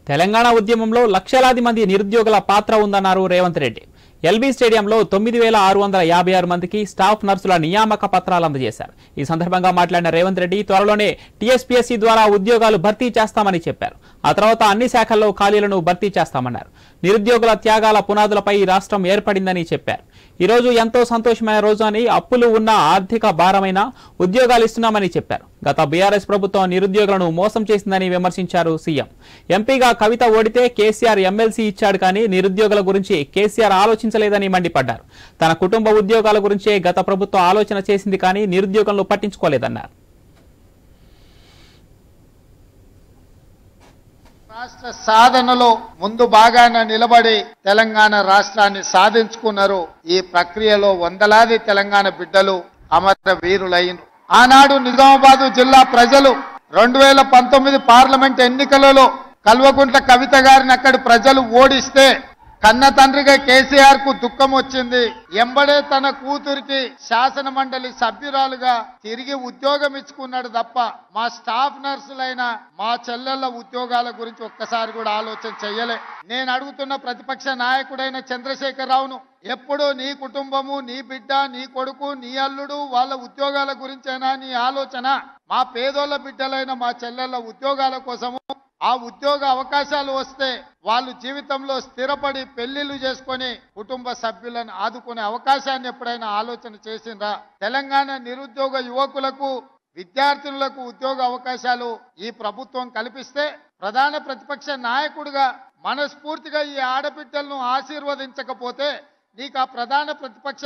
తెలంగాణ ఉద్యమంలో లక్షలాది మంది నిరుద్యోగుల పాత్ర ఉందన్నారు రేవంత్ రెడ్డి. ఎల్బీ స్టేడియంలో 9656 మందికి స్టాఫ్ నర్సుల నియామక పత్రాలు అందజేశారు. ఈ సందర్భంగా మాట్లాడిన రేవంత్ రెడ్డి త్వరలోనే టీఎస్పీఎస్సీ ద్వారా ఉద్యోగాలు భర్తీ చేస్తామని చెప్పారు. ఆ తర్వాత అన్ని శాఖల్లో ఖాళీలను భర్తీ చేస్తామన్నారు. నిరుద్యోగుల త్యాగాల పునాదులపై ఈ రాష్ట్రం ఏర్పడిందని చెప్పారు. ఈ రోజు ఎంతో సంతోషమైన రోజు అని, అప్పులు ఉన్న ఆర్థిక భారమైన ఉద్యోగాలు ఇస్తున్నామని చెప్పారు. గత బీఆర్ఎస్ ప్రభుత్వం నిరుద్యోగులను మోసం చేసిందని విమర్శించారు సీఎం. ఎంపీగా కవిత ఓడితే కేసీఆర్ ఎమ్మెల్సీ ఇచ్చాడు కానీ నిరుద్యోగుల గురించి కేసీఆర్ ఆలోచించలేదని మండిపడ్డారు. తన కుటుంబ ఉద్యోగాల గురించే గత ప్రభుత్వం ఆలోచన చేసింది కానీ నిరుద్యోగులను పట్టించుకోలేదన్నారు. రాష్ట్ర సాధనలో ముందు భాగాన నిలబడి తెలంగాణ రాష్ట్రాన్ని సాధించుకున్నారు. ఈ ప్రక్రియలో వందలాది తెలంగాణ బిడ్డలు అమర వీరులైన ఆనాడు నిజామాబాద్ జిల్లా ప్రజలు 2019 పార్లమెంట్ ఎన్నికలలో కల్వకుంట్ల కవిత గారిని అక్కడి ప్రజలు ఓడిస్తే కన్న తండ్రిగా కేసీఆర్ కు దుఃఖం వచ్చింది. ఎంబడే తన కూతురికి శాసన మండలి సభ్యురాలుగా తిరిగి ఉద్యోగం ఇచ్చుకున్నాడు తప్ప మా స్టాఫ్ నర్సులైన మా చెల్లెళ్ల ఉద్యోగాల గురించి ఒక్కసారి కూడా ఆలోచన చెయ్యలే. నేను అడుగుతున్న ప్రతిపక్ష నాయకుడైన చంద్రశేఖరరావును, ఎప్పుడు నీ కుటుంబము, నీ బిడ్డ, నీ కొడుకు, నీ అల్లుడు వాళ్ళ ఉద్యోగాల గురించైనా నీ ఆలోచన? మా పేదోళ్ళ బిడ్డలైన మా చెల్లెళ్ల ఉద్యోగాల కోసము, ఆ ఉద్యోగ అవకాశాలు వస్తే వాళ్ళు జీవితంలో స్థిరపడి పెళ్లిళ్లు చేసుకొని కుటుంబ సభ్యులను ఆదుకునే అవకాశాన్ని ఎప్పుడైనా ఆలోచన చేసిండ్రా? తెలంగాణ నిరుద్యోగ యువకులకు, విద్యార్థులకు ఉద్యోగ అవకాశాలు ఈ ప్రభుత్వం కల్పిస్తే ప్రధాన ప్రతిపక్ష నాయకుడిగా మనస్ఫూర్తిగా ఈ ఆడబిడ్డలను ఆశీర్వదించకపోతే నీకు ఆ ప్రధాన ప్రతిపక్ష